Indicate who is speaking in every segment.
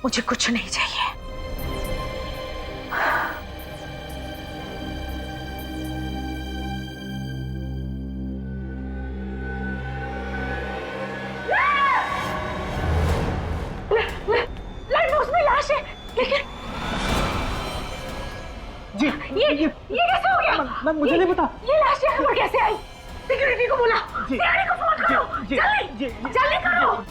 Speaker 1: मुझे कुछ नहीं चाहिए। लाइट बॉक्स में लाश है, लेकिन
Speaker 2: जी
Speaker 1: ये कैसे हो गया?
Speaker 2: मैम मुझे नहीं पता।
Speaker 1: ये लाश यहाँ पर कैसे आई? सिक्योरिटी को बोला, सिक्योरिटी को फोन करो, जल्दी जल्दी करो।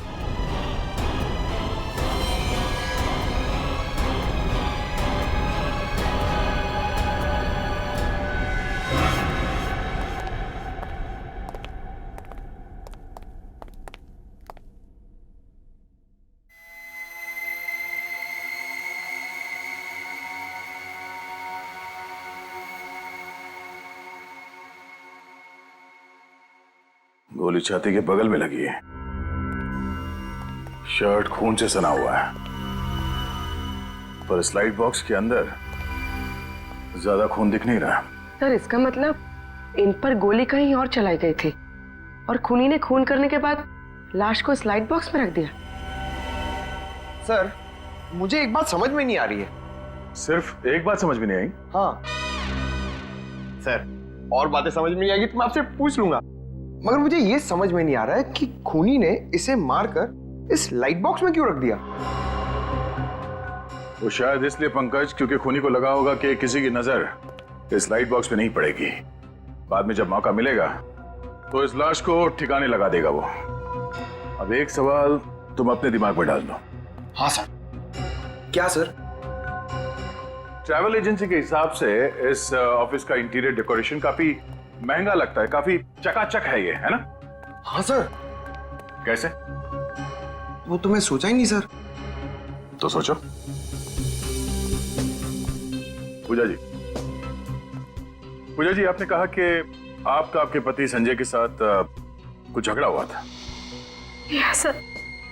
Speaker 3: गोली छाती के बगल में लगी है, शर्ट खून से सना हुआ है, पर स्लाइड बॉक्स के अंदर ज्यादा खून दिख नहीं रहा।
Speaker 4: सर इसका मतलब इन पर गोली कहीं और चलाई गई थी और खूनी ने खून करने के बाद लाश को स्लाइड बॉक्स में रख दिया।
Speaker 2: सर मुझे एक बात समझ में नहीं आ रही है।
Speaker 3: सिर्फ एक बात समझ में नहीं आई?
Speaker 2: हाँ सर, और बातें समझ में नहीं आएगी तो मैं आपसे पूछ लूंगा, मगर मुझे ये समझ में नहीं आ रहा है कि खूनी ने इसे मारकर इस लाइट बॉक्स में क्यों रख दिया।
Speaker 3: वो शायद इसलिए पंकज, क्योंकि खूनी को लगा होगा कि किसी की नजर इस लाइट बॉक्स पे नहीं पड़ेगी। बाद में जब मौका मिलेगा तो इस लाश को ठिकाने लगा देगा वो। अब एक सवाल तुम अपने दिमाग में डाल दो।
Speaker 2: हाँ सर। क्या सर?
Speaker 3: ट्रैवल एजेंसी के हिसाब से इस ऑफिस का इंटीरियर डेकोरेशन काफी महंगा लगता है, काफी चकाचक है ये, है ना?
Speaker 2: हाँ सर।
Speaker 3: कैसे?
Speaker 2: वो तो मैं सोचा ही नहीं सर।
Speaker 3: तो सोचो। पूजा जी आपने कहा कि आपका आपके पति संजय के साथ कुछ झगड़ा हुआ था।
Speaker 1: Yes sir.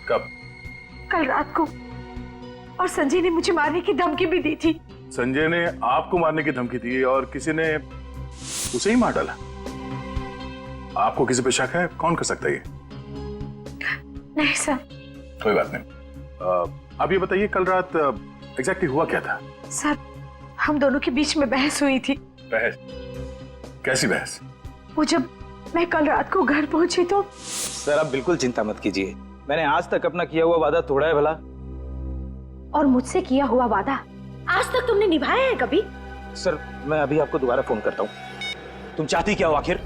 Speaker 3: कब?
Speaker 1: कल रात को, और संजय ने मुझे मारने की धमकी भी दी थी।
Speaker 3: संजय ने आपको मारने की धमकी दी और किसी ने उसे ही मार डाला? आपको किसी पे शक है? कौन कर सकता है ये?
Speaker 1: नहीं सर।
Speaker 3: कोई बात नहीं। आप ये बताइए कल रात एग्जैक्टली हुआ क्या था?
Speaker 1: सर हम दोनों के बीच में बहस हुई थी।
Speaker 3: बहस? कैसी बहस?
Speaker 1: वो जब मैं कल रात को घर पहुंची तो।
Speaker 5: सर आप बिल्कुल चिंता मत कीजिए, मैंने आज तक अपना किया हुआ वादा तोड़ा है भला।
Speaker 1: और मुझसे किया हुआ वादा आज तक तुमने निभाया है कभी?
Speaker 5: सर मैं अभी आपको दोबारा फोन करता हूँ। तुम चाहती क्या हो आखिर?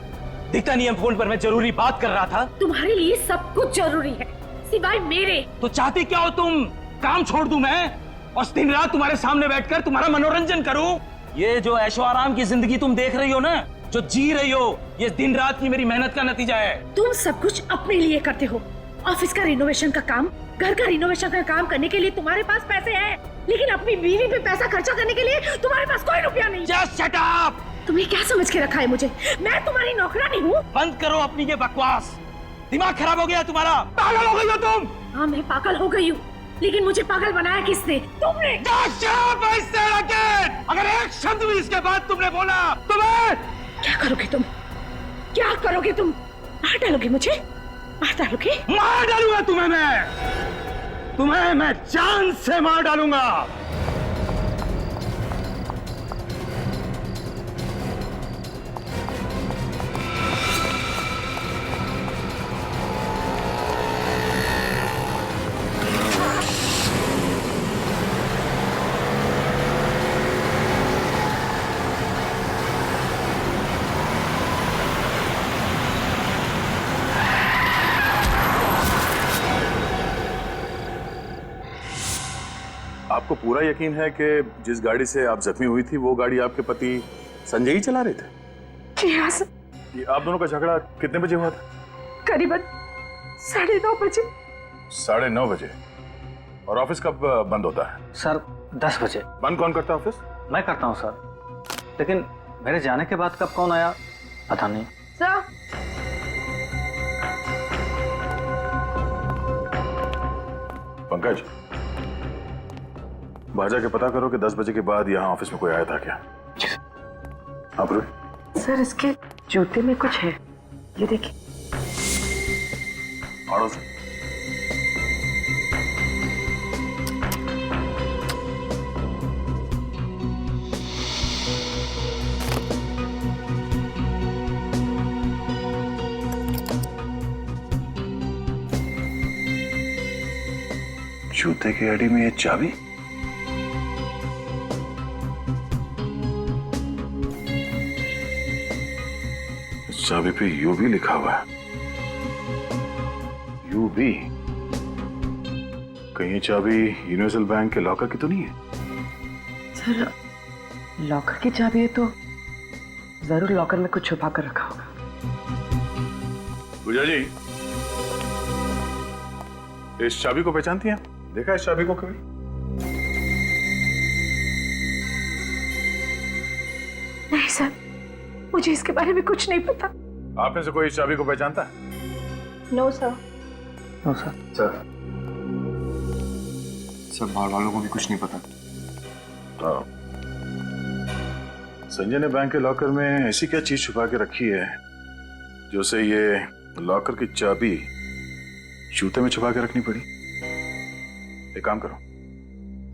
Speaker 5: दिखता नहीं है फोन पर मैं जरूरी बात कर रहा था।
Speaker 1: तुम्हारे लिए सब कुछ जरूरी है सिवाय मेरे।
Speaker 5: तो चाहती क्या हो तुम? काम छोड़ दूं मैं और दिन रात तुम्हारे सामने बैठकर तुम्हारा मनोरंजन करूं? ये जो ऐशो आराम की जिंदगी तुम देख रही हो ना, जो जी रही हो, ये दिन रात की मेरी मेहनत का नतीजा है।
Speaker 1: तुम सब कुछ अपने लिए करते हो। ऑफिस का रिनोवेशन का काम, घर का रिनोवेशन का काम करने के लिए तुम्हारे पास पैसे हैं, लेकिन अपनी बीवी पे पैसा खर्चा करने के लिए तुम्हारे पास कोई रुपया नहीं।
Speaker 5: Just shut up!
Speaker 1: तुमने क्या समझ के रखा है मुझे? मैं तुम्हारी नौकरानी हूँ।
Speaker 5: बंद करो अपनी ये बकवास। दिमाग खराब हो गया तुम्हारा? पागल हो गई हो तुम?
Speaker 1: हाँ मैं पागल हो गई हूँ, लेकिन मुझे पागल बनाया किसने? तुमने।
Speaker 5: Just shut up, I said again! अगर एक शब्द भी इसके बाद तुमने बोला तो मैं...
Speaker 1: क्या करोगे तुम? क्या करोगे तुम? मार डालोगे मुझे? मार डालोगे?
Speaker 5: मार डालूंगा तुम्हें मैं जान से मार डालूंगा।
Speaker 3: आपको पूरा यकीन है कि जिस गाड़ी से आप जख्मी हुई थी वो गाड़ी आपके पति संजय ही चला रहे थे?
Speaker 1: जी हाँ सर।
Speaker 3: ये आप दोनों का झगड़ा कितने बजे हुआ था?
Speaker 1: करीबन 9:30 बजे।
Speaker 3: 9:30 बजे? और ऑफिस कब बंद होता है?
Speaker 6: सर 10 बजे।
Speaker 3: बंद कौन करता है ऑफिस?
Speaker 6: मैं करता हूँ सर, लेकिन मेरे जाने के बाद कब कौन आया पता नहीं।
Speaker 1: सर
Speaker 3: पंकज, बाहर जाके पता करो कि 10 बजे के बाद यहाँ ऑफिस में कोई आया था क्या? आप रुक।
Speaker 4: सर इसके जूते में कुछ है, ये देखिए।
Speaker 3: आड़ो से। जूते की अड़ी में ये चाबी? इस चाबी पे यू भी लिखा हुआ है। यू भी? कहीं ये चाबी यूनिवर्सल बैंक के लॉकर की तो नहीं है?
Speaker 4: सर, लॉकर की चाबी है तो जरूर लॉकर में कुछ छुपा कर रखा होगा।
Speaker 3: पूजा जी, इस चाबी को पहचानती हैं? देखा इस चाबी को कभी?
Speaker 1: नहीं सर, मुझे इसके बारे में कुछ नहीं पता।
Speaker 3: आप में से कोई इस चाबी को पहचानता है?
Speaker 1: No sir.
Speaker 2: No sir. Sir बाहर वालों को भी कुछ नहीं पता।
Speaker 3: संजय ने बैंक के लॉकर में ऐसी क्या चीज छुपा के रखी है जो उसे ये लॉकर की चाबी जूते में छुपा के रखनी पड़ी? एक काम करो,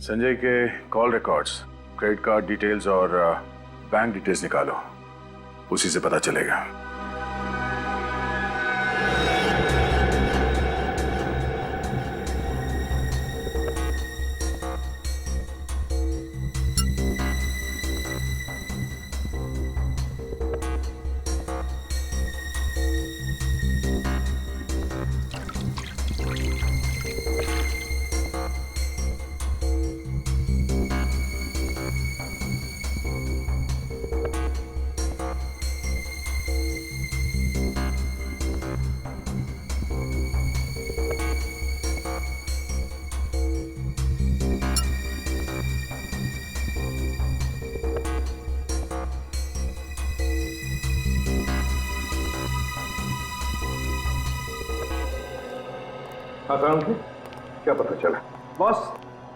Speaker 3: संजय के call records, credit card details और बैंक डिटेल्स निकालो, उसी से पता चलेगा।
Speaker 7: हाँ क्या पता चला?
Speaker 8: बॉस,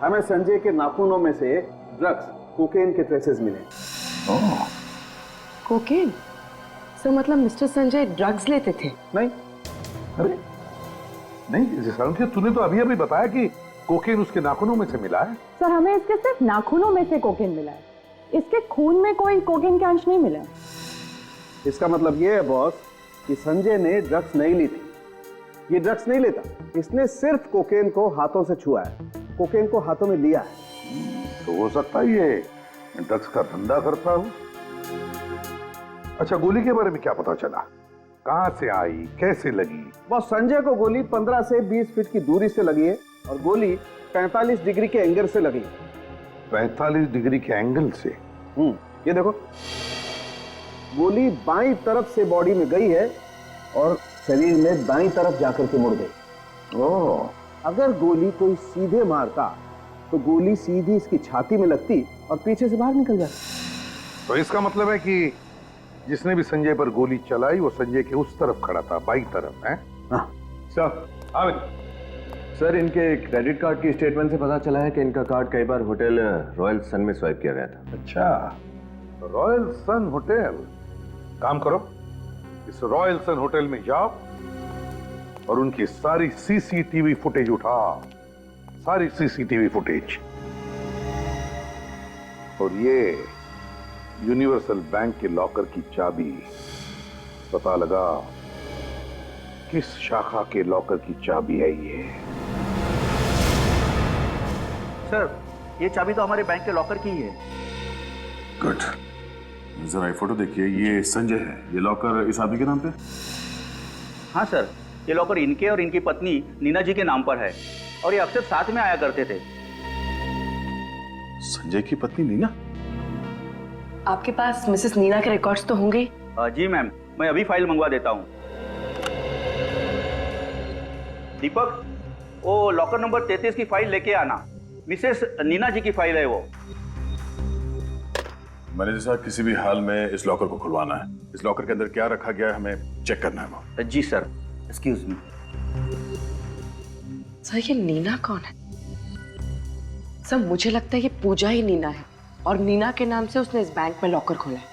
Speaker 8: हमें संजय के नाखूनों में से ड्रग्स, कोकेन के ट्रेसेस मिले।
Speaker 4: कोकेन? सर मतलब मिस्टर संजय ड्रग्स लेते थे?
Speaker 7: नहीं, अरे नहीं सारंगी, तूने तो अभी अभी बताया कि कोकेन उसके नाखूनों में से मिला है।
Speaker 9: सर हमें इसके सिर्फ नाखूनों में से कोकेन मिला है, इसके खून में कोई कोकेन के अंश नहीं मिला है।
Speaker 8: इसका मतलब ये है बॉस कि संजय ने ड्रग्स नहीं ली थी। ये ड्रग्स नहीं लेता, इसने सिर्फ कोकेन को हाथों से छुआ है, कोकेन को हाथों में लिया है।
Speaker 7: तो हो सकता है ये ड्रग्स का धंधा करता हूँ। अच्छा, गोली के बारे में क्या पता चला? कहां से आई, कैसे लगी?
Speaker 8: बॉस, संजय को गोली 15 से 20 फीट की दूरी से लगी है और गोली 45 डिग्री के एंगल से लगी।
Speaker 7: 45 डिग्री के एंगल से?
Speaker 8: ये देखो, गोली बाईं तरफ से बॉडी में गई है और शरीर में दाईं तरफ जाकर के मुड़ गई।
Speaker 7: ओह,
Speaker 8: अगर गोली कोई सीधे मारता तो गोली सीधी इसकी छाती में लगती और पीछे से बाहर निकल जाती।
Speaker 7: तो इसका मतलब है कि जिसने भी संजय पर गोली चलाई वो संजय के उस तरफ खड़ा था, बाईं तरफ है?
Speaker 8: हाँ
Speaker 2: सर, इनके क्रेडिट कार्ड की स्टेटमेंट से पता चला है कि इनका कार्ड कई बार होटल रॉयल सन में स्वाइप किया गया था।
Speaker 7: अच्छा, रॉयल सन होटल। काम करो, इस रॉयल सन होटल में जाओ और उनकी सारी सीसीटीवी फुटेज उठाओ, सारी सीसीटीवी फुटेज। और ये यूनिवर्सल बैंक के लॉकर की चाबी पता लगा किस शाखा के लॉकर की चाबी है ये।
Speaker 6: सर, ये चाबी तो हमारे बैंक के लॉकर की ही है।
Speaker 3: गुड, जरा ये फोटो देखिए, ये संजय है, ये लॉकर इस आदमी के नाम पे?
Speaker 6: हाँ सर, ये लॉकर इनके और इनकी पत्नी नीना जी के नाम पर है और ये अक्सर साथ में आया करते थे।
Speaker 3: संजय की पत्नी नीना?
Speaker 4: आपके पास मिसेस नीना के रिकॉर्ड्स तो होंगे?
Speaker 6: जी मैम, मैं अभी फाइल मंगवा देता हूँ। दीपक, वो लॉकर नंबर 33 की फाइल लेके आना, मिसेस नीना जी की फाइल है वो।
Speaker 3: मैनेजर साहब, किसी भी हाल में इस लॉकर को खुलवाना है। इस लॉकर के अंदर क्या रखा गया है हमें चेक करना है वो।
Speaker 6: जी सर, एक्सक्यूज मी।
Speaker 4: सर ये नीना कौन है? सर मुझे लगता है ये पूजा ही नीना है और नीना के नाम से उसने इस बैंक में लॉकर खोला है।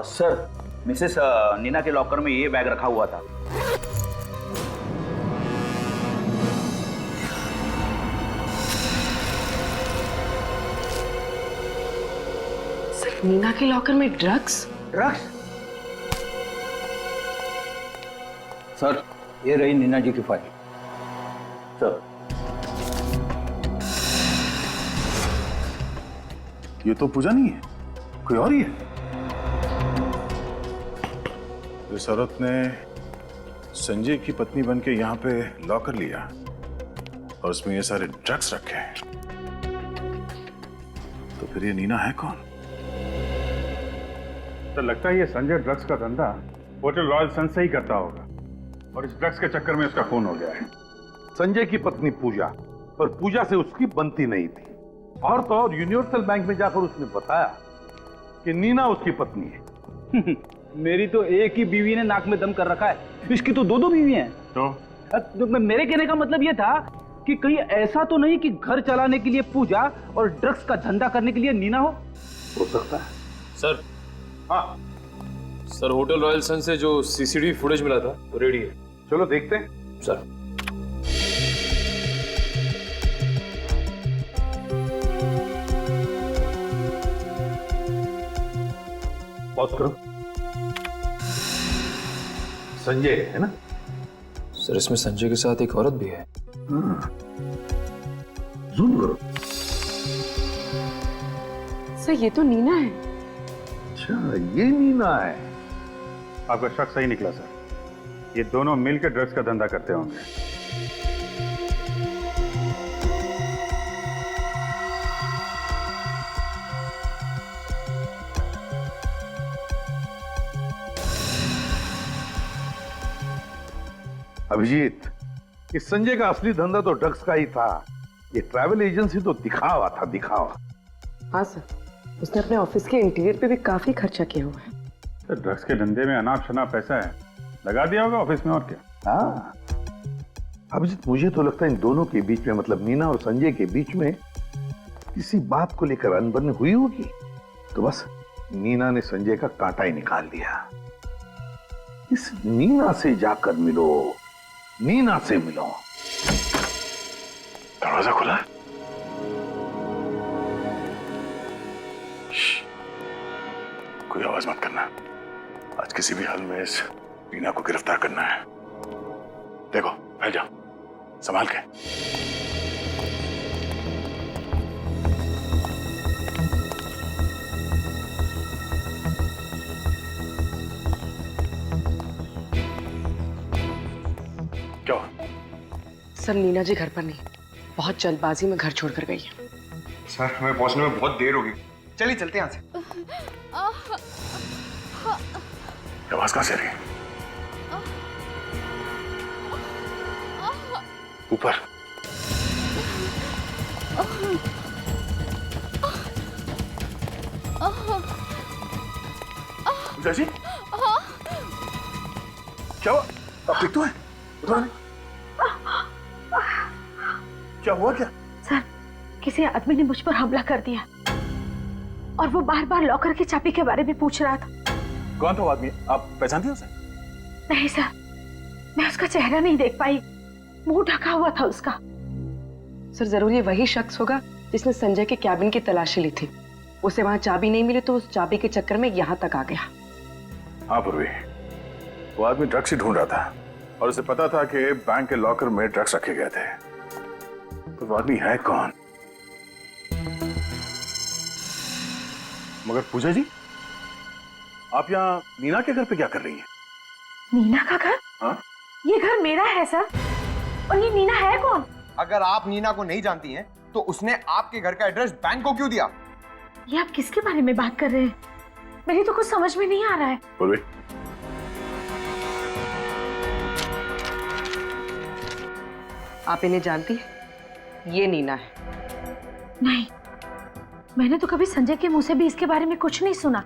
Speaker 6: सर, मिसेस नीना के लॉकर में ये बैग रखा हुआ था।
Speaker 4: सर नीना के लॉकर में ड्रग्स?
Speaker 6: ड्रग्स? सर, ये रही नीना जी की फाइल। सर,
Speaker 3: ये तो पूजा नहीं है, कोई और ही है। इस औरत ने संजय की पत्नी बनके यहाँ पे लॉकर लिया और उसमें ये सारे ड्रग्स रखे हैं। तो फिर ये नीना है कौन?
Speaker 7: तो लगता है ये संजय ड्रग्स का धंधा होटल रॉयल सन से ही करता होगा और इस ड्रग्स के चक्कर में उसका खून हो गया है। संजय की पत्नी पूजा, और पूजा से उसकी बनती नहीं थी। और तो और यूनिवर्सल बैंक में जाकर उसने बताया कि नीना उसकी पत्नी है।
Speaker 6: मेरी तो एक ही बीवी ने नाक में दम कर रखा है, इसकी तो 2 बीवी हैं। तो मेरे कहने का मतलब ये था कि कहीं ऐसा तो नहीं कि घर चलाने के लिए पूजा और ड्रग्स का धंधा करने के लिए नीना हो
Speaker 7: सकता है।
Speaker 10: सर,
Speaker 7: हाँ
Speaker 10: सर, होटल रॉयल सन से जो सीसीटीवी फुटेज मिला था वो रेडी है।
Speaker 7: चलो देखते हैं।
Speaker 10: सर,
Speaker 7: पॉज करो। संजय है ना?
Speaker 10: सर, इसमें संजय के साथ एक औरत भी है।
Speaker 7: जूम करो।
Speaker 4: सर, ये तो नीना है।
Speaker 7: अच्छा, ये नीना है। आपका शक सही निकला सर, ये दोनों मिलकर ड्रग्स का धंधा करते होंगे। अभिजीत, इस संजय का असली धंधा तो ड्रग्स का ही था। ये ट्रैवल एजेंसी तो दिखावा था, दिखावा।
Speaker 4: हाँ सर, उसने अपने ऑफिस के इंटीरियर पे भी काफी खर्चा किया हुआ है।
Speaker 7: तो ड्रग्स के धंधे में अनाप शनाप पैसा है, लगा दिया होगा ऑफिस में, और क्या। हाँ अभिजीत, मुझे तो लगता है इन दोनों के बीच में, मतलब नीना और संजय के बीच में किसी बात को लेकर अनबन हुई होगी। तो बस नीना ने संजय का कांटा ही निकाल दिया। इस नीना से जाकर मिलो, नीना से मिलो।
Speaker 3: दरवाजा खुला है। कोई आवाज मत करना। आज किसी भी हाल में इस नीना को गिरफ्तार करना है। देखो, फैल जाओ, संभाल के। क्या हुआ?
Speaker 4: सर, नीना जी घर पर नहीं, बहुत जल्दबाजी में घर छोड़कर गई है।
Speaker 2: सर, हमें पहुंचने में बहुत देर होगी। चलिए चलते हैं यहाँ से।
Speaker 3: आवाज कहां से आ रही है? ऊपर। पूजा जी, क्या हुआ? आप ठीक तो हैं? क्या हुआ? क्या?
Speaker 1: सर, किसी आदमी ने मुझ पर हमला कर दिया और वो बार बार लॉकर की चाबी के बारे में पूछ रहा था।
Speaker 3: कौन था वो आदमी? आप पहचानती हो उसे?
Speaker 1: नहीं सर, मैं उसका चेहरा नहीं देख पाई, मुंह ढका हुआ था उसका।
Speaker 4: सर, जरूर ये वही शख्स होगा जिसने संजय के कैबिन की तलाशी ली थी। उसे वहां चाबी नहीं मिली तो उस चाबी के चक्कर में यहाँ तक आ गया।
Speaker 3: हाँ पूर्वी, वो आदमी ड्रग्स ही ढूंढ रहा था और उसे पता था कि बैंक के लॉकर में ड्रग्स रखे गए थे। तो वो आदमी है कौन? मगर पूजा जी, आप यहाँ नीना के घर पे क्या कर रही हैं?
Speaker 1: नीना का घर?
Speaker 3: हाँ?
Speaker 1: ये घर मेरा है सर। और ये नीना है कौन?
Speaker 2: अगर आप नीना को नहीं जानती हैं, तो उसने आपके घर का एड्रेस बैंक को क्यों दिया?
Speaker 1: ये आप किसके बारे में बात कर रहे हैं? मेरी तो कुछ समझ में नहीं आ रहा है।
Speaker 3: पूर्वी,
Speaker 4: आप इन्हें जानती हैं? ये नीना है।
Speaker 1: नहीं, मैंने तो कभी संजय के मुंह से भी इसके बारे में कुछ नहीं सुना,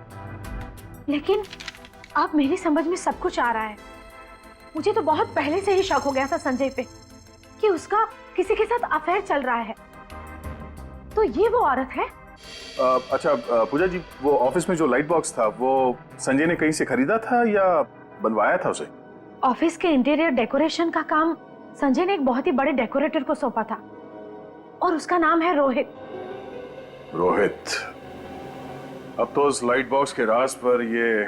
Speaker 1: लेकिन अब मेरी समझ में सब कुछ आ रहा है। मुझे तो बहुत पहले से ही शक हो गया था संजय पे कि उसका किसी के साथ अफेयर चल रहा है। तो ये वो औरत है?
Speaker 3: अच्छा पूजा जी, वो ऑफिस में जो लाइट बॉक्स था वो संजय ने कहीं से खरीदा था या बनवाया था उसे?
Speaker 1: ऑफिस के इंटीरियर डेकोरेशन का काम संजय ने एक बहुत ही बड़े डेकोरेटर को सौंपा था और उसका नाम है रोहित।
Speaker 3: रोहित? अब तो उस लाइट बॉक्स के राज पर ये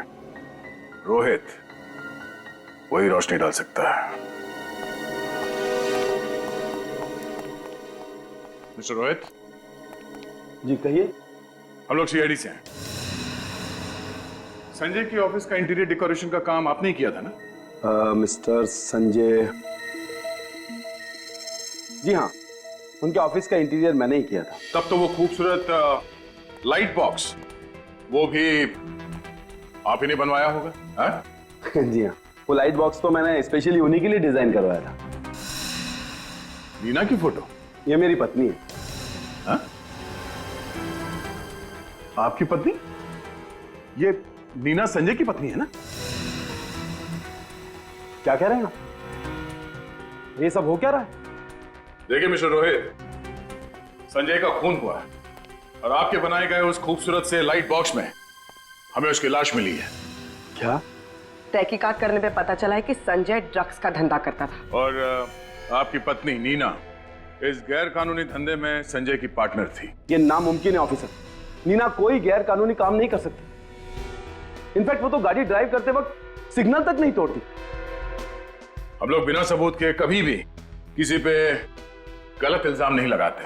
Speaker 3: रोहित वही रोशनी डाल सकता है। मिस्टर रोहित।
Speaker 8: जी कहिए।
Speaker 3: हम लोग सीआईडी से हैं। संजय की ऑफिस का इंटीरियर डेकोरेशन का काम आपने ही किया था ना?
Speaker 8: मिस्टर संजय, जी हाँ, उनके ऑफिस का इंटीरियर मैंने ही किया था।
Speaker 3: तब तो वो खूबसूरत लाइट बॉक्स वो भी आप ही ने बनवाया होगा? हाँ?
Speaker 8: जी हाँ, वो लाइट बॉक्स तो मैंने स्पेशली उन्हीं के लिए डिजाइन करवाया था।
Speaker 3: नीना की फोटो?
Speaker 8: ये मेरी पत्नी है।
Speaker 3: हाँ? आपकी पत्नी? ये नीना संजय की पत्नी है ना?
Speaker 8: क्या कह रहे हैं आप? ये सब हो क्या रहा है?
Speaker 3: देखिए मिस्टर रोहित, संजय का खून हुआ है और आपके बनाए गए उस खूबसूरत से लाइट बॉक्स में हमें उसकी लाश मिली है।
Speaker 8: क्या?
Speaker 4: तहकीकात करने पे पता चला है कि संजय ड्रग्स का धंधा करता था
Speaker 3: और आपकी पत्नी नीना इस गैर कानूनी धंधे में संजय की पार्टनर थी।
Speaker 8: ये नामुमकिन है ऑफिसर। नीना कोई गैर कानूनी काम नहीं कर सकती। इनफैक्ट वो तो गाड़ी ड्राइव करते वक्त सिग्नल तक नहीं तोड़ती।
Speaker 3: हम लोग बिना सबूत के कभी भी किसी पे गलत इल्जाम नहीं लगाते।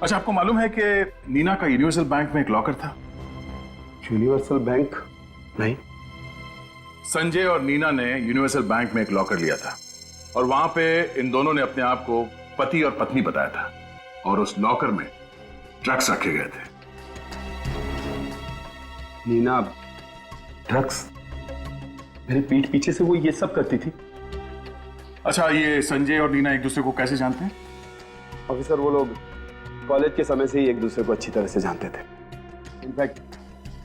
Speaker 3: अच्छा, आपको मालूम है कि नीना का यूनिवर्सल बैंक में एक लॉकर था?
Speaker 8: Universal bank? नहीं।
Speaker 3: संजय और नीना ने यूनिवर्सल बैंक में एक लॉकर लिया था और वहां पे इन दोनों ने अपने आप को पति और पत्नी बताया था और उस लॉकर में ड्रग्स रखे गए थे।
Speaker 8: नीना ड्रग्स? मेरी पीठ पीछे से वो ये सब करती थी?
Speaker 3: अच्छा, ये संजय और नीना एक दूसरे को कैसे जानते हैं?
Speaker 8: ऑफिसर, वो लोग कॉलेज के समय से ही एक दूसरे को अच्छी तरह से जानते थे। इनफैक्ट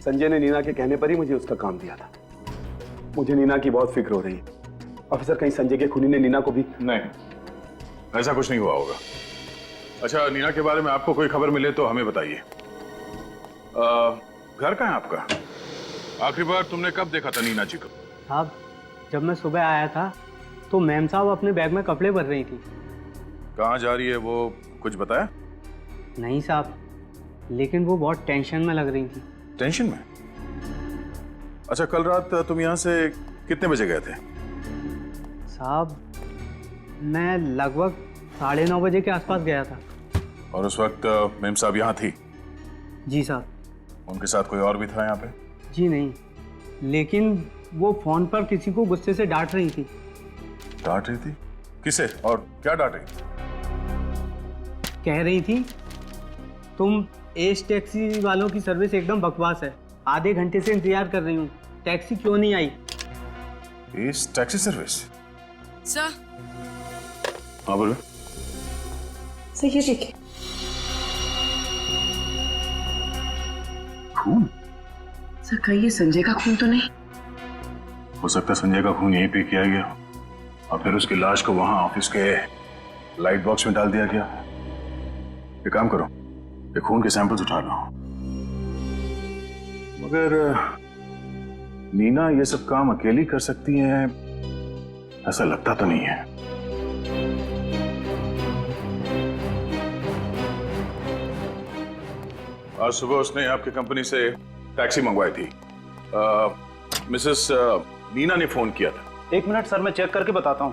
Speaker 8: संजय ने नीना के कहने पर ही मुझे उसका काम दिया था। मुझे नीना की बहुत फिक्र हो रही है। ऑफिसर, कहीं संजय के खूनी ने नीना को भी?
Speaker 3: नहीं, ऐसा कुछ नहीं हुआ होगा। अच्छा, नीना के बारे में आपको कोई खबर मिले तो हमें बताइए। घर कहाँ है आपका? आखिरी बार तुमने कब देखा था नीना जी को?
Speaker 11: साहब, जब मैं सुबह आया था तो मैम साहब अपने बैग में कपड़े भर रही थी।
Speaker 3: कहाँ जा रही है वो कुछ बताया?
Speaker 11: नहीं साहब, लेकिन वो बहुत टेंशन में लग रही थी।
Speaker 3: टेंशन में? अच्छा, कल रात तुम यहाँ से कितने बजे गए थे?
Speaker 11: साहब, मैं लगभग 9:30 बजे के आसपास गया था।
Speaker 3: और उस वक्त मैम साहब यहाँ थी?
Speaker 11: जी साहब।
Speaker 3: उनके साथ कोई और भी था यहाँ पे?
Speaker 11: जी नहीं, लेकिन वो फोन पर किसी को गुस्से से डांट रही थी।
Speaker 3: डांट रही थी? किसे और क्या डांट रही थी?
Speaker 11: कह रही थी, तुम एस टैक्सी वालों की सर्विस एकदम बकवास है। आधे घंटे से इंतजार कर रही हूँ, टैक्सी क्यों नहीं आई?
Speaker 3: S taxi service?
Speaker 4: सर।
Speaker 3: हाँ बोलो।
Speaker 4: सर ये देखिए।
Speaker 3: खून?
Speaker 4: सर कहीं ये संजय का खून तो नहीं?
Speaker 3: हो सकता है संजय का खून यहीं पे किया गया और फिर उसकी लाश को वहां ऑफिस के लाइट बॉक्स में डाल दिया गया। एक काम करो, ये खून के सैंपल्स उठा लो। मगर नीना ये सब काम अकेली कर सकती है ऐसा लगता तो नहीं है। आज सुबह उसने आपकी कंपनी से टैक्सी मंगवाई थी। मिसेस नीना ने फोन किया था।
Speaker 6: 1 मिनट सर, मैं चेक करके बताता हूं।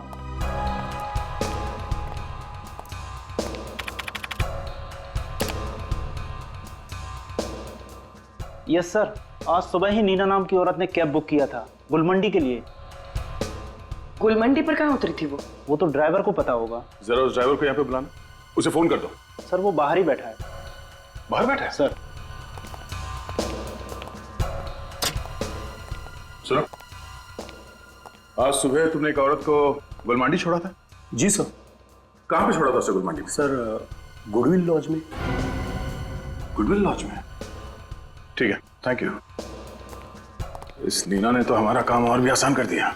Speaker 6: यस सर, आज सुबह ही नीना नाम की औरत ने कैब बुक किया था गुलमंडी के लिए।
Speaker 4: गुलमंडी पर कहाँ उतरी थी वो?
Speaker 6: वो तो ड्राइवर को पता होगा।
Speaker 3: जरा उस ड्राइवर को यहाँ पे बुलाना, उसे फोन कर दो।
Speaker 6: सर वो बाहर ही बैठा है।
Speaker 3: बाहर बैठा है?
Speaker 6: सर
Speaker 3: सुनो, आज सुबह तुमने एक औरत को गुलमंडी छोड़ा था?
Speaker 6: जी सर।
Speaker 3: कहाँ पे छोड़ा था उसे गुलमंडी में?
Speaker 6: सर गुडविल लॉज में।
Speaker 3: गुडविल लॉज में? ठीक है, थैंक यू। इस नीना ने तो हमारा काम और भी आसान कर दिया।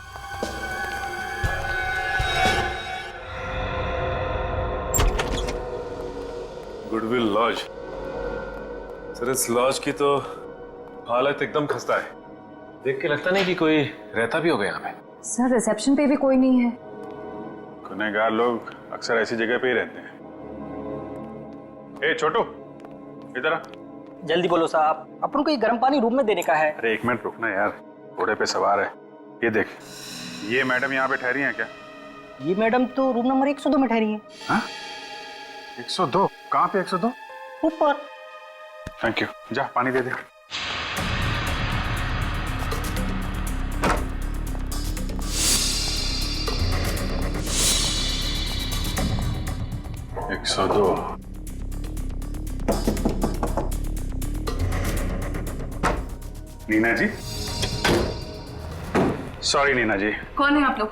Speaker 10: Goodwill lodge? सर इस लॉज की तो हालत एकदम खस्ता है। देख के लगता नहीं कि कोई रहता भी होगा यहाँ पे।
Speaker 9: सर रिसेप्शन पे भी कोई नहीं है।
Speaker 3: गुनहगार लोग अक्सर ऐसी जगह पे ही रहते हैं। ए छोटू, इधर आ।
Speaker 11: जल्दी बोलो साहब, अपन को ये गर्म पानी रूम में देने का है।
Speaker 3: अरे 1 मिनट रुकना यार, घोड़े पे सवार है। ये देख, ये मैडम यहाँ पे ठहरी हैं क्या?
Speaker 11: ये मैडम तो रूम नंबर 102 में ठहरी है।
Speaker 3: हाँ? 102? कहाँ पे 102?
Speaker 11: ऊपर।
Speaker 3: Thank you. जा पानी दे दे। एक 102। नीना जी, सॉरी नीना जी।
Speaker 12: कौन है आप लोग?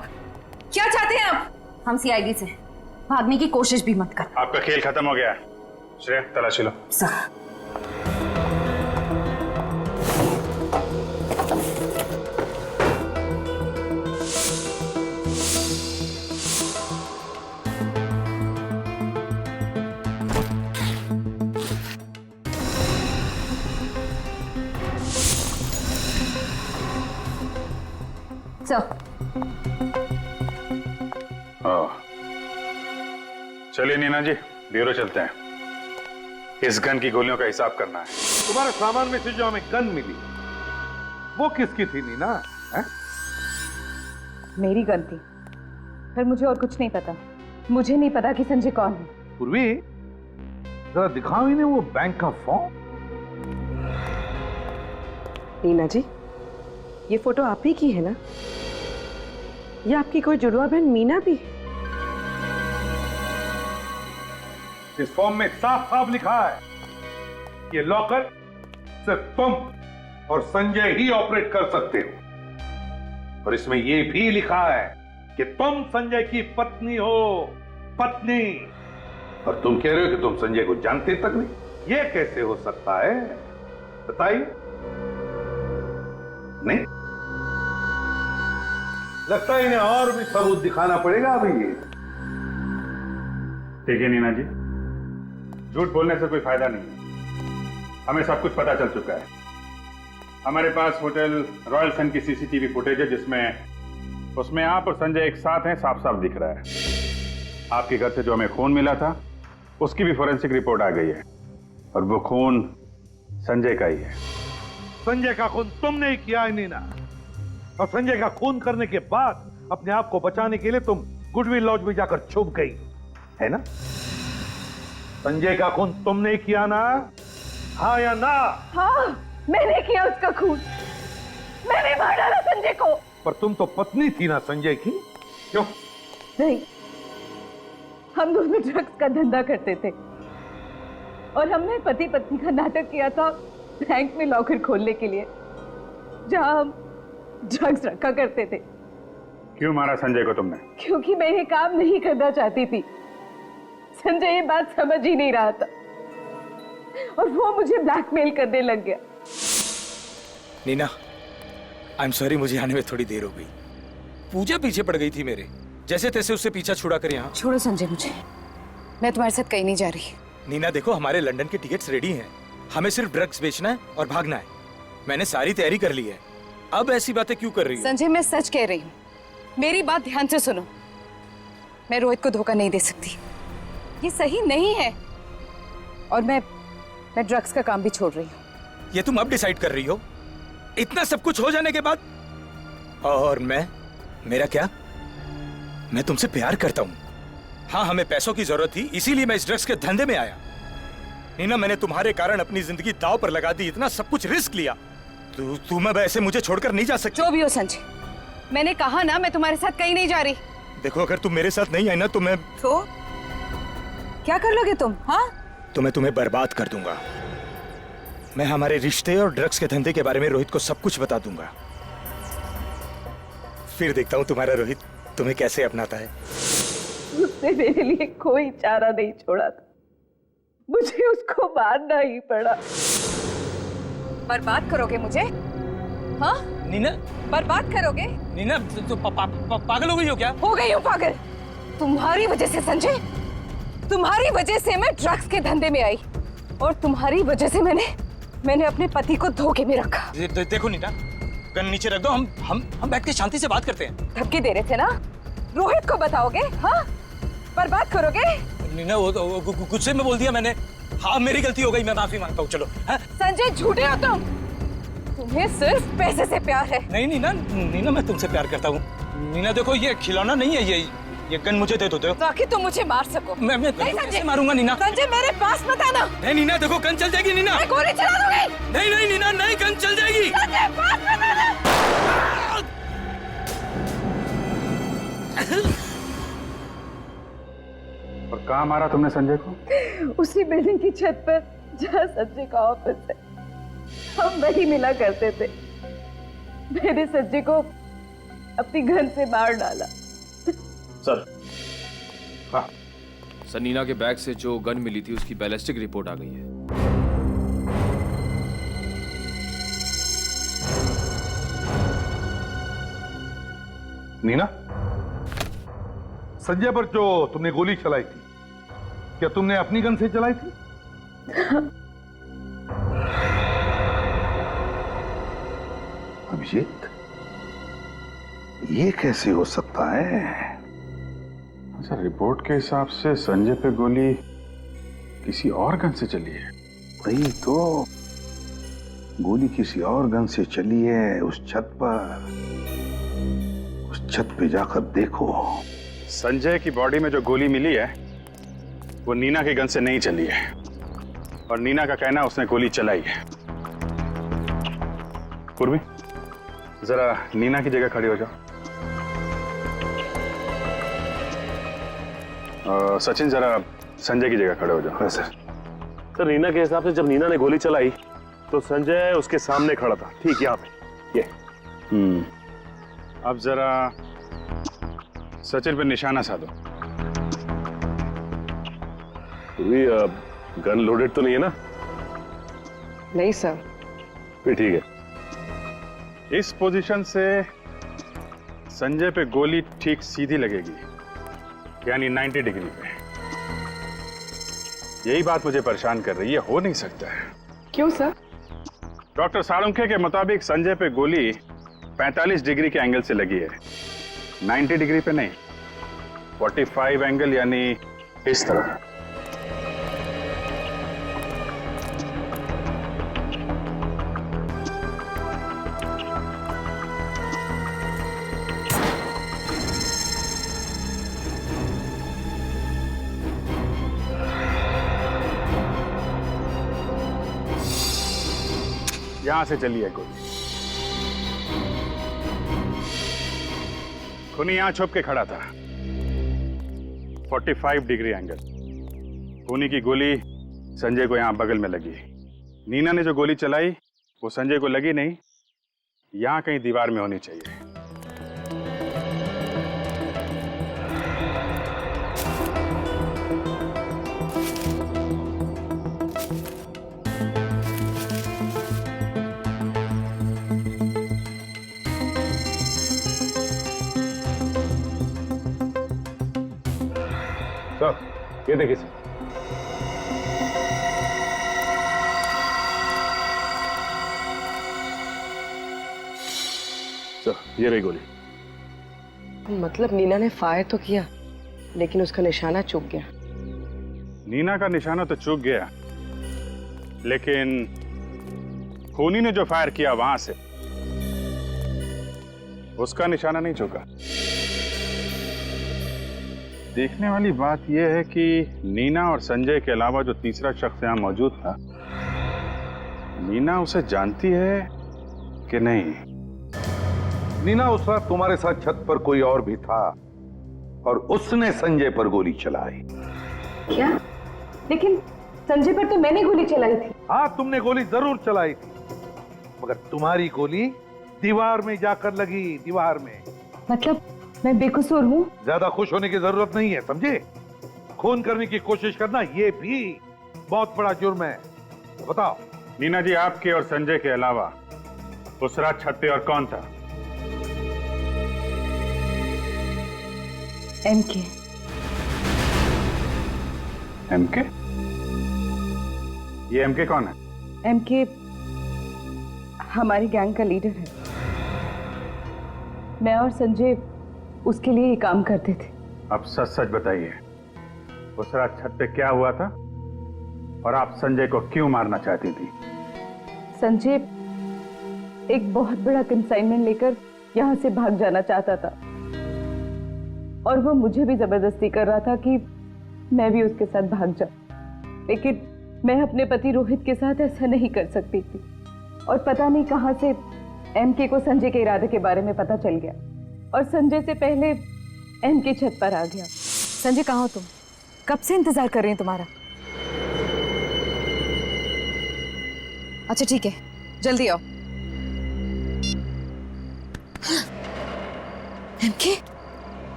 Speaker 12: क्या चाहते हैं आप? हम सीआईडी से। भागने की कोशिश भी मत कर।
Speaker 3: आपका खेल खत्म हो गया है। श्रेया, तलाशी लो।
Speaker 12: सर,
Speaker 3: चलिए नीना जी, ब्यूरो चलते हैं। इस गन की गोलियों का हिसाब करना है।
Speaker 7: तुम्हारे सामान में से जो हमें गन मिली वो किसकी थी नीना? है?
Speaker 9: मेरी गन थी, पर मुझे और कुछ नहीं पता। मुझे नहीं पता कि संजय कौन है।
Speaker 7: पूर्वी, जरा दिखाओ इन्हें वो बैंक का फॉर्म।
Speaker 4: नीना जी, ये फोटो आप ही की है ना? ये आपकी कोई जुड़वा बहन मीना भी?
Speaker 7: इस फॉर्म में साफ साफ लिखा है ये लॉकर सिर्फ तुम और संजय ही ऑपरेट कर सकते हो। और इसमें यह भी लिखा है कि तुम संजय की पत्नी हो। पत्नी। और तुम कह रहे हो कि तुम संजय को जानते तक नहीं। यह कैसे हो सकता है बताइए? नहीं, लगता है इन्हें और भी सबूत दिखाना पड़ेगा अभी।
Speaker 3: ठीक है नीना जी, झूठ बोलने से कोई फायदा नहीं है। हमें सब कुछ पता चल चुका है। हमारे पास होटल रॉयल सन की सीसीटीवी फुटेज है जिसमें उसमें आप और संजय एक साथ हैं, साफ साफ दिख रहा है। आपके घर से जो हमें खून मिला था उसकी भी फोरेंसिक रिपोर्ट आ गई है और वो खून संजय का ही है।
Speaker 7: संजय का खून तुमने ही किया है नीना। और संजय का खून करने के बाद अपने आप को बचाने के लिए तुम गुडविल लॉज में जाकर छुप गई है ना? संजय का खून तुमने ही किया ना? हाँ या ना?
Speaker 9: हाँ, मैंने किया उसका खून। मैंने मार डाला संजय को।
Speaker 7: पर तुम तो पत्नी थी ना संजय की, क्यों?
Speaker 9: नहीं, हम दोनों ड्रग्स का धंधा करते थे और हमने पति पत्नी का नाटक किया था बैंक में लॉकर खोलने के लिए, जहां हम ड्रग्स रखा करते थे।
Speaker 3: क्यों मारा संजय को तुमने?
Speaker 9: क्योंकि मैं ये काम नहीं करना चाहती थी। संजय ये बात समझ ही नहीं रहा था और वो मुझे ब्लैकमेल करने लग गया।
Speaker 5: नीना, आई एम सॉरी, मुझे आने में थोड़ी देर हो गई। पूजा पीछे पड़ गई थी मेरे, जैसे तैसे उससे पीछा छुड़ा कर यहाँ।
Speaker 12: छोड़ो संजय मुझे, मैं तुम्हारे साथ कहीं नहीं जा रही।
Speaker 5: नीना देखो, हमारे लंदन के टिकट्स रेडी हैं। हमें सिर्फ ड्रग्स बेचना है और भागना है। मैंने सारी तैयारी कर ली है। अब ऐसी बातें क्यों कर रही हो?
Speaker 12: संजय, मैं सच कह रही हूँ, मेरी बात ध्यान से सुनो। मैं रोहित को धोखा नहीं दे सकती, ये सही नहीं है। और मैं ड्रग्स का काम भी छोड़ रही हूँ।
Speaker 5: ये तुम अब डिसाइड कर रही हो, इतना सब कुछ हो जाने के बाद? और मेरा क्या? मैं तुमसे प्यार करता हूँ। हाँ, हमें पैसों की जरूरत थी, इसीलिए मैं इस ड्रग्स के धंधे में आया। नीना, मैंने तुम्हारे कारण अपनी जिंदगी दांव पर लगा दी, इतना सब कुछ रिस्क लिया। तुम अब ऐसे मुझे छोड़कर नहीं जा सकती।
Speaker 12: जो भी हो संजय, मैंने कहा ना मैं तुम्हारे साथ कहीं नहीं जा रही।
Speaker 5: देखो, अगर तुम मेरे साथ नहीं आई ना तो मैं
Speaker 12: क्या कर लोगे तुम? हाँ,
Speaker 5: तो मैं तुम्हें बर्बाद कर दूंगा। मैं हमारे रिश्ते और ड्रग्स के धंधे के बारे में रोहित को सब कुछ बता दूंगा। फिर देखता हूँ तुम्हारा रोहित तुम्हें कैसे अपनाता है।
Speaker 9: उसने मेरे लिए कोई चारा नहीं छोड़ा था, मुझे उसको मारना ही पड़ा।
Speaker 12: बर्बाद करोगे मुझे? हाँ
Speaker 5: नीना,
Speaker 12: बर्बाद करोगे?
Speaker 5: नीना, तो पागल हो गई हो क्या?
Speaker 12: हो गई हूँ पागल, तुम्हारी वजह से संजय। तुम्हारी वजह से मैं ड्रग्स के धंधे में आई और तुम्हारी वजह से मैंने अपने पति को धोखे में रखा।
Speaker 5: देखो नीना, गन नीचे रख दो, हम बैठ के शांति से बात करते हैं।
Speaker 12: धमकी दे रहे थे ना? रोहित को बताओगे? हाँ, बर्बाद करोगे?
Speaker 5: नीना, वो गुस्से में बोल दिया मैंने। हाँ, मेरी गलती हो गई, मैं माफी मांगता हूँ। चलो। हाँ?
Speaker 12: संजय, झूठे हो तुम। तुम्हें सिर्फ पैसे से प्यार है।
Speaker 5: नहीं नीना, मैं तुमसे प्यार करता हूँ। नीना देखो, ये खिलौना नहीं है, ये गन मुझे दे दो।
Speaker 12: ताकि तुम मुझे मार सको।
Speaker 5: मैं
Speaker 12: नहीं
Speaker 5: गन
Speaker 12: संजय,
Speaker 5: कैसे मारूंगा नीना?
Speaker 12: संजय मेरे पास मत आना।
Speaker 5: नहीं नीना देखो, गन चल जाएगी नीना।
Speaker 12: मैं गोली चला दूंगी।
Speaker 5: नहीं नहीं नीना, नहीं, गन चल जाएगी।
Speaker 12: संजय पास मत आना।
Speaker 3: और कहाँ मारा तुमने संजय को?
Speaker 9: उसी बिल्डिंग की छत पर जहाँ संजय का ऑफिस है, हम वही मिला करते थे। मैंने संजय को अपनी गन से मार डाला।
Speaker 10: सर।
Speaker 3: हाँ।
Speaker 13: सर, नीना के बैग से जो गन मिली थी उसकी बैलिस्टिक रिपोर्ट आ गई है।
Speaker 7: नीना, संजय पर जो तुमने गोली चलाई थी, क्या तुमने अपनी गन से चलाई थी? अभिजीत, ये कैसे हो सकता है?
Speaker 3: अच्छा, रिपोर्ट के हिसाब से संजय पे गोली किसी और गन से चली है।
Speaker 7: वही तो, गोली किसी और गन से चली है उस छत पर। उस छत पे जाकर देखो।
Speaker 3: संजय की बॉडी में जो गोली मिली है वो नीना की गन से नहीं चली है, और नीना का कहना उसने गोली चलाई है। पूर्वी, जरा नीना की जगह खड़ी हो जाओ। सचिन, जरा संजय की जगह खड़े हो जाओ।
Speaker 10: सर, नीना के हिसाब से जब नीना ने गोली चलाई तो संजय उसके सामने खड़ा था, ठीक यहाँ पे। ये
Speaker 3: अब जरा सचिन पे निशाना साधो।
Speaker 10: गन लोडेड तो नहीं है ना?
Speaker 4: नहीं सर।
Speaker 10: फिर ठीक है।
Speaker 3: इस पोजीशन से संजय पे गोली ठीक सीधी लगेगी, यानी 90 डिग्री पे। यही बात मुझे परेशान कर रही है। हो नहीं सकता है।
Speaker 4: क्यों सर?
Speaker 3: डॉक्टर साळुंखे के मुताबिक संजय पे गोली 45 डिग्री के एंगल से लगी है, 90 डिग्री पे नहीं। 45 एंगल, यानी इस तरह। यहां से चली है गोली। खूनी यहां छुप के खड़ा था, 45 डिग्री एंगल। खूनी की गोली संजय को यहां बगल में लगी। नीना ने जो गोली चलाई वो संजय को लगी नहीं, यहां कहीं दीवार में होनी चाहिए।
Speaker 7: सर, ये देखिए सर।
Speaker 3: सर, ये रही गोली।
Speaker 4: मतलब नीना ने फायर तो किया, लेकिन उसका निशाना चूक गया।
Speaker 3: नीना का निशाना तो चूक गया, लेकिन खूनी ने जो फायर किया वहां से उसका निशाना नहीं चूका। देखने वाली बात यह है कि नीना और संजय के अलावा जो तीसरा शख्स यहां मौजूद था, नीना उसे जानती है कि नहीं?
Speaker 7: नीना, उस रात तुम्हारे साथ छत पर कोई और भी था और उसने संजय पर गोली चलाई।
Speaker 9: क्या? लेकिन संजय पर तो मैंने गोली चलाई थी।
Speaker 7: हाँ, तुमने गोली जरूर चलाई थी, मगर तुम्हारी गोली दीवार में जाकर लगी, दीवार में।
Speaker 9: मतलब मैं बेकसूर हूँ?
Speaker 7: ज्यादा खुश होने की जरूरत नहीं है, समझे? खून करने की कोशिश करना ये भी बहुत बड़ा जुर्म है। बताओ
Speaker 3: नीना जी, आपके और संजय के अलावा उस रात छत पे और कौन था?
Speaker 9: एमके।
Speaker 3: एमके? ये एमके कौन है?
Speaker 9: एमके हमारी गैंग का लीडर है। मैं और संजय उसके लिए ही काम करते थे।
Speaker 3: अब सच सच बताइए, उस रात छत पे क्या हुआ था और आप संजय को क्यों मारना चाहती थी?
Speaker 9: संजय एक बहुत बड़ा कंसाइनमेंट लेकर यहाँ से भाग जाना चाहता था। और वो मुझे भी जबरदस्ती कर रहा था कि मैं भी उसके साथ भाग जाऊं। लेकिन मैं अपने पति रोहित के साथ ऐसा नहीं कर सकती थी। और पता नहीं कहां से एमके को संजय के इरादे के बारे में पता चल गया और संजय से पहले एमके छत पर आ गया।
Speaker 12: संजय कहाँ हो तुम? कब से इंतजार कर रही हूँ तुम्हारा। अच्छा ठीक है, जल्दी आओ। एमके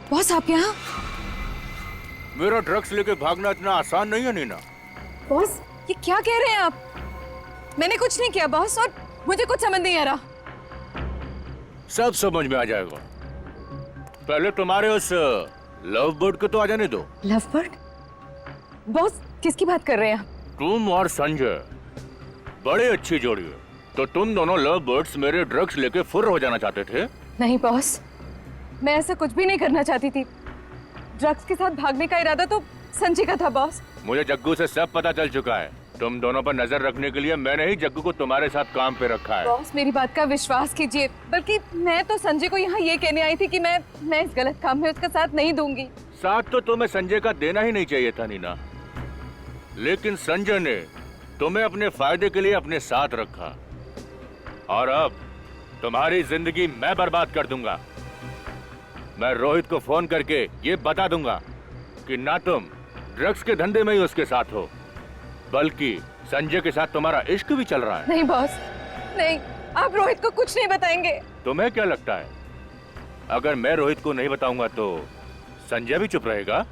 Speaker 12: बॉस, आप यहाँ?
Speaker 3: मेरा ड्रग्स लेके भागना इतना आसान नहीं है नीना।
Speaker 12: बॉस ये क्या कह रहे हैं आप? मैंने कुछ नहीं किया बॉस, और मुझे कुछ समझ नहीं आ रहा।
Speaker 3: सब समझ में आ जाएगा। पहले तुम्हारे उस लव बर्ड को तो आ जाने दो।
Speaker 12: Love bird? बॉस किसकी बात कर रहे हैं आप?
Speaker 3: तुम और संजय बड़ी अच्छी जोड़ी है, तो तुम दोनों लव बर्ड्स मेरे ड्रग्स लेके फुर्र हो जाना चाहते थे?
Speaker 12: नहीं बॉस, मैं ऐसा कुछ भी नहीं करना चाहती थी। ड्रग्स के साथ भागने का इरादा तो संजय का था बॉस।
Speaker 3: मुझे जग्गू से सब पता चल चुका है। तुम दोनों पर नजर रखने के लिए मैंने ही जग्गू को तुम्हारे साथ काम पे रखा है।
Speaker 12: बॉस मेरी बात का विश्वास कीजिए, बल्कि मैं तो संजय को यहाँ ये कहने आई थी कि मैं इस गलत काम में उसका साथ नहीं दूंगी।
Speaker 3: साथ तो तुम्हें संजय का देना ही नहीं चाहिए था नीना, लेकिन संजय ने तुम्हें अपने फायदे के लिए अपने साथ रखा, और अब तुम्हारी जिंदगी मैं बर्बाद कर दूंगा। मैं रोहित को फोन करके ये बता दूंगा कि ना तुम ड्रग्स के धंधे में ही उसके साथ हो, बल्कि संजय के साथ तुम्हारा इश्क भी चल रहा है।
Speaker 12: नहीं बॉस, नहीं, आप रोहित को कुछ नहीं बताएंगे।
Speaker 3: तुम्हें क्या लगता है, अगर मैं रोहित को नहीं बताऊंगा तो संजय भी चुप रहेगा?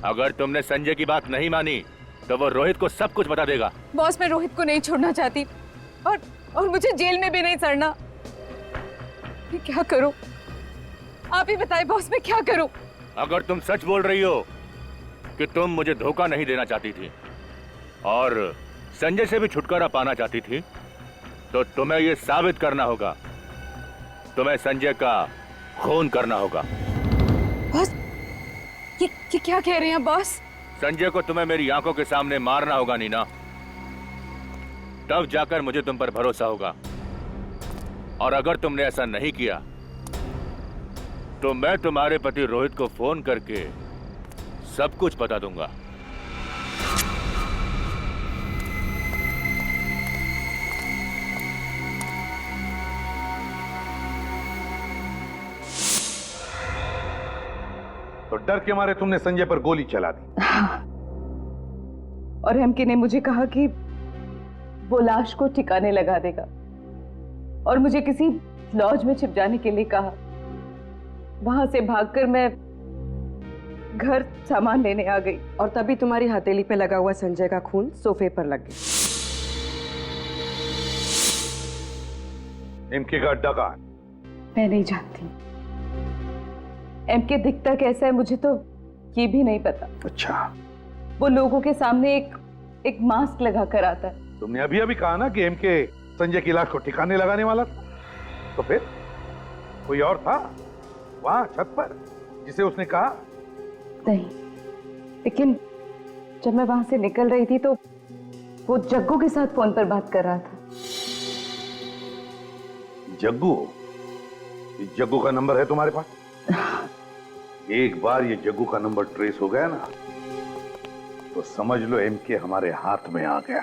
Speaker 3: अगर तुमने संजय की बात नहीं मानी तो वो रोहित को सब कुछ बता देगा।
Speaker 12: बॉस मैं रोहित को नहीं छोड़ना चाहती, और मुझे जेल में भी नहीं सड़ना। मैं क्या करूं? आप ही बताइए बॉस, मैं क्या करूं?
Speaker 3: अगर तुम सच बोल रही हो कि तुम मुझे धोखा नहीं देना चाहती थी और संजय से भी छुटकारा पाना चाहती थी, तो तुम्हें यह साबित करना होगा, तुम्हें संजय का खून करना होगा।
Speaker 12: बॉस ये क्या कह रहे हैं बॉस?
Speaker 3: संजय को तुम्हें मेरी आंखों के सामने मारना होगा नीना, तब जाकर मुझे तुम पर भरोसा होगा। और अगर तुमने ऐसा नहीं किया तो मैं तुम्हारे पति रोहित को फोन करके सब कुछ बता दूंगा।
Speaker 7: तो डर के मारे तुमने संजय पर गोली चला दी?
Speaker 9: और एमके ने मुझे कहा कि वो लाश को ठिकाने लगा देगा और मुझे किसी लॉज में छिप जाने के लिए कहा। वहां से भागकर मैं घर सामान लेने आ गई
Speaker 4: और तभी तुम्हारी हथेली पे लगा हुआ संजय का खून सोफे पर लग गया।
Speaker 7: एमके का अड्डा कहाँ है?
Speaker 9: मैं नहीं जानती। एमके दिखता कैसा है मुझे तो ये भी नहीं पता।
Speaker 7: अच्छा,
Speaker 9: वो लोगों के सामने एक मास्क लगा कर आता है।
Speaker 7: तुमने अभी अभी कहा ना कि एमके संजय की लाश को ठिकाने लगाने वाला था, तो फिर कोई और था वहां छत पर जिसे उसने कहा?
Speaker 9: नहीं, लेकिन जब मैं वहां से निकल रही थी तो वो जग्गू के साथ फोन पर बात कर रहा था।
Speaker 7: जग्गू? ये जग्गू का नंबर है तुम्हारे पास? एक बार ये जग्गू का नंबर ट्रेस हो गया ना, तो समझ लो एमके हमारे हाथ में आ गया।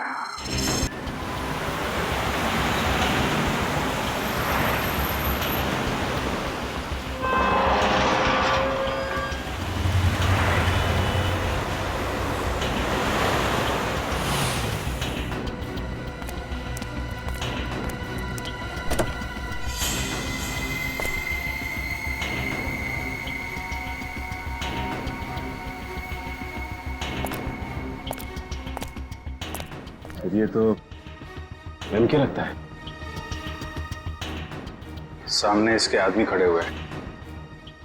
Speaker 8: ये तो एमके लगता है। सामने इसके आदमी खड़े हुए हैं,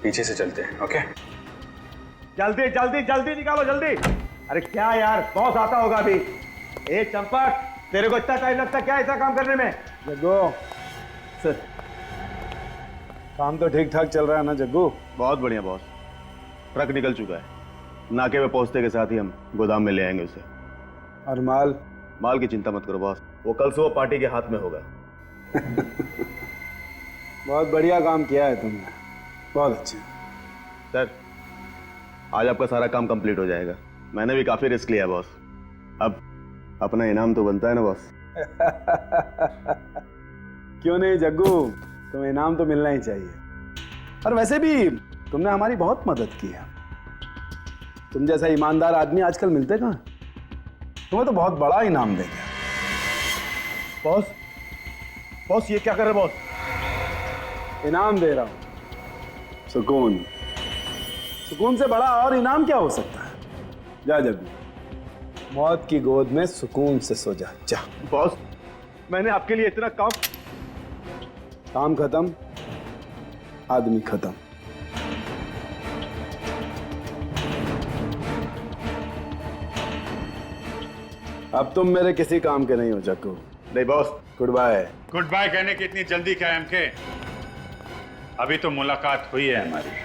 Speaker 8: पीछे से चलते हैं। ओके,
Speaker 6: जल्दी जल्दी जल्दी निकालो जल्दी। अरे क्या यार, बॉस आता होगा अभी। ए चंपक, तेरे को इतना टाइम लगता क्या ऐसा काम करने में?
Speaker 8: जग्गू सर, काम तो ठीक ठाक चल रहा है ना जग्गू?
Speaker 14: बहुत बढ़िया बॉस, ट्रक निकल चुका है, नाके पे पहुंचते के साथ ही हम गोदाम में ले आएंगे उसे।
Speaker 8: और माल?
Speaker 14: माल की चिंता मत करो बॉस, वो कल सुबह पार्टी के हाथ में होगा।
Speaker 8: बहुत बढ़िया काम किया है तुमने, बहुत अच्छा।
Speaker 14: सर, आज आपका सारा काम कंप्लीट हो जाएगा। मैंने भी काफी रिस्क लिया बॉस। अब अपना इनाम तो बनता है ना बॉस।
Speaker 8: क्यों नहीं जग्गू, तुम्हें इनाम तो मिलना ही चाहिए। और वैसे भी तुमने हमारी बहुत मदद की है। तुम जैसा ईमानदार आदमी आजकल मिलते कहाँ? तुम्हें तो बहुत बड़ा इनाम देंगे।
Speaker 14: बॉस, बॉस ये क्या कर रहे बॉस?
Speaker 8: इनाम दे रहा हूं, सुकून। सुकून से बड़ा और इनाम क्या हो सकता है? जा जग्गू, मौत की गोद में सुकून से सो जा। जा
Speaker 14: बॉस, मैंने आपके लिए इतना काम
Speaker 8: खत्म, आदमी खत्म। अब तुम मेरे किसी काम के नहीं हो जग्गू।
Speaker 14: नहीं boss.
Speaker 8: Goodbye.
Speaker 3: Goodbye कहने की इतनी जल्दी क्या है एमके? अभी तो मुलाकात हुई है हमारी।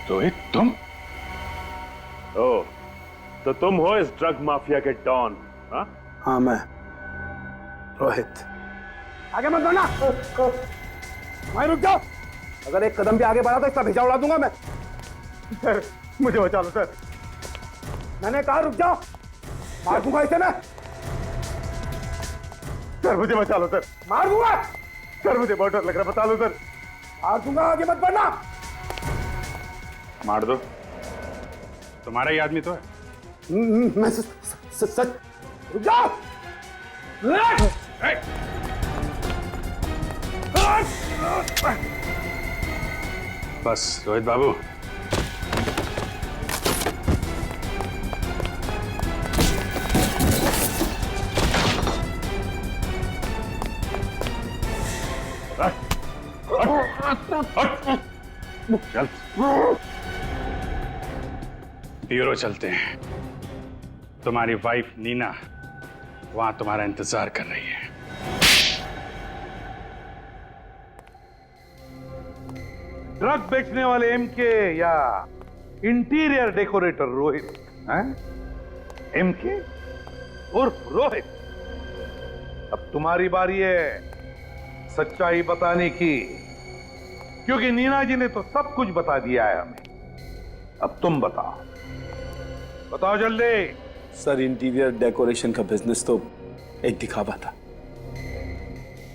Speaker 3: रोहित, तुम?
Speaker 10: ओ, तो तुम हो इस ड्रग माफिया के डॉन?
Speaker 8: हाँ मैं रोहित। आगे मत बढ़ना। मैं रुक जाओ। अगर एक कदम भी आगे बढ़ा तो इसका भेजा उड़ा दूंगा मैं।
Speaker 14: सर मुझे बचा लो सर।
Speaker 8: मैंने कहा रुक जाओ, मार दूंगा इसे मैं।
Speaker 14: सर मुझे बचा लो सर।
Speaker 8: मार दूंगा
Speaker 14: सर, मुझे बहुत डर लग रहा है, बता लो सर।
Speaker 8: मार दूंगा, आगे मत बढ़ना।
Speaker 3: मार दो, तुम्हारा ही आदमी तो है।
Speaker 8: मैं सच रुक जाओ।
Speaker 3: बस रोहित बाबू, चल ब्यूरो चलते हैं। तुम्हारी वाइफ नीना वहां तुम्हारा इंतजार कर रही है।
Speaker 7: ड्रग बेचने वाले एमके या इंटीरियर डेकोरेटर रोहित? एमके उर्फ रोहित, अब तुम्हारी बारी है सच्चाई बताने की, क्योंकि नीना जी ने तो सब कुछ बता दिया है हमें। अब तुम बताओ, बताओ जल्दी।
Speaker 8: सर, इंटीरियर डेकोरेशन का बिजनेस तो एक दिखावा था।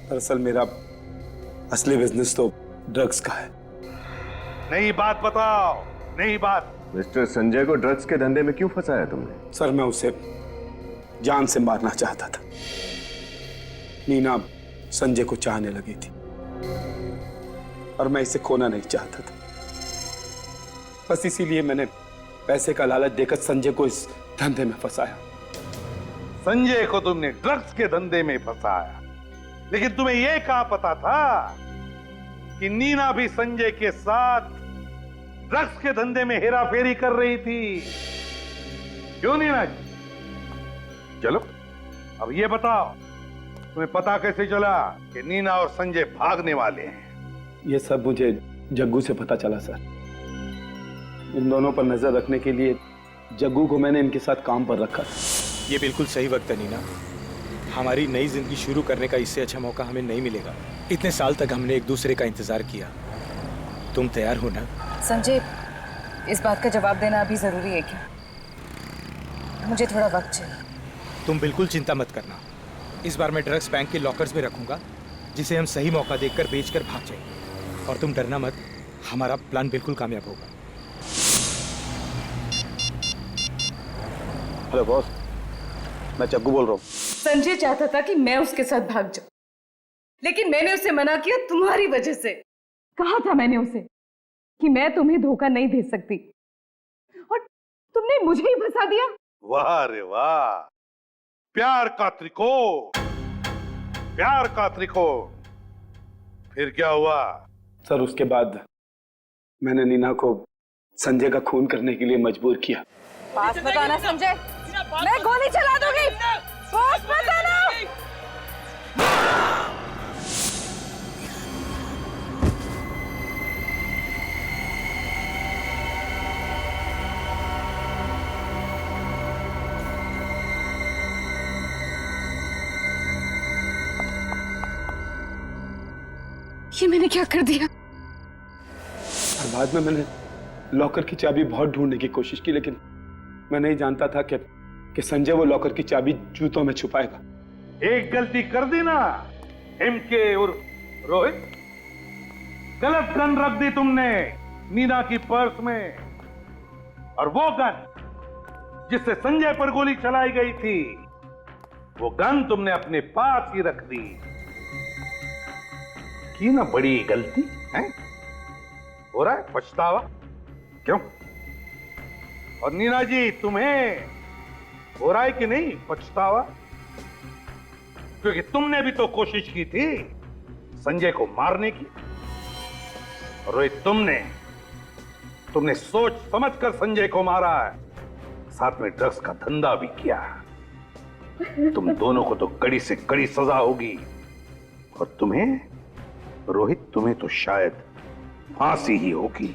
Speaker 8: दरअसल मेरा असली बिजनेस तो ड्रग्स का है।
Speaker 7: नई बात बताओ, नई बात।
Speaker 14: मिस्टर संजय को ड्रग्स के धंधे में क्यों फंसाया तुमने?
Speaker 8: सर, मैं उसे जान से मारना चाहता था। नीना संजय को चाहने लगी थी और मैं इसे खोना नहीं चाहता था। बस इसीलिए मैंने पैसे का लालच देकर संजय को इस धंधे में फंसाया।
Speaker 7: संजय को तुमने ड्रग्स के धंधे में फंसाया, लेकिन तुम्हें यह कहाँ पता था कि नीना भी संजय के साथ ड्रग्स के धंधे में हेराफेरी कर रही थी? क्यों नीना जी? चलो अब ये बताओ, तुम्हें पता कैसे चला कि नीना और संजय भागने वाले हैं?
Speaker 8: ये सब मुझे जग्गू से पता चला सर। इन दोनों पर नजर रखने के लिए जग्गू को मैंने इनके साथ काम पर रखा।
Speaker 15: ये बिल्कुल सही वक्त है नीना। हमारी नई जिंदगी शुरू करने का इससे अच्छा मौका हमें नहीं मिलेगा। इतने साल तक हमने एक दूसरे का इंतजार किया। तुम तैयार हो ना?
Speaker 12: संजय, इस बात का जवाब देना अभी जरूरी है क्या? मुझे थोड़ा वक्त चाहिए।
Speaker 15: तुम बिल्कुल चिंता मत करना। इस बार मैं ड्रग्स बैंक के लॉकर्स में रखूंगा, जिसे हम सही मौका देखकर बेचकर भाग जाएंगे। और तुम डरना मत, हमारा प्लान बिल्कुल कामयाब होगा।
Speaker 8: हेलो बॉस, मैं जग्गू बोल रहा हूँ।
Speaker 9: संजय चाहता था कि मैं उसके साथ भाग जाऊं, लेकिन मैंने उसे मना किया तुम्हारी वजह से। कहा था मैंने उसे कि मैं तुम्हें धोखा नहीं दे सकती, और तुमने मुझे ही फंसा दिया।
Speaker 7: वाह रे वाह, प्यार का त्रिकोण, प्यार का त्रिकोण। फिर क्या हुआ?
Speaker 8: सर, उसके बाद मैंने नीना को संजय का खून करने के लिए मजबूर किया।
Speaker 12: पास मत आना संजय, मैं गोली चला दूंगी। पास मत आना। ये मैंने क्या कर दिया?
Speaker 8: और बाद में मैंने लॉकर की चाबी बहुत ढूंढने की कोशिश की, लेकिन मैं नहीं जानता था कि संजय वो लॉकर की चाबी जूतों में छुपाएगा।
Speaker 7: एक गलती कर दी ना एमके उर्फ रोहित, गलत गन रख दी तुमने नीना की पर्स में, और वो गन जिससे संजय पर गोली चलाई गई थी, वो गन तुमने अपने पास ही रख दी। की ना बड़ी गलती है, हो रहा है पछतावा क्यों? और नीना जी तुम्हें हो रहा है कि नहीं पछतावा? क्योंकि तुमने भी तो कोशिश की थी संजय को मारने की। रोहित तुमने सोच समझकर संजय को मारा है, साथ में ड्रग्स का धंधा भी किया। तुम दोनों को तो कड़ी से कड़ी सजा होगी, और तुम्हें रोहित, तुम्हें तो शायद फांसी ही होगी।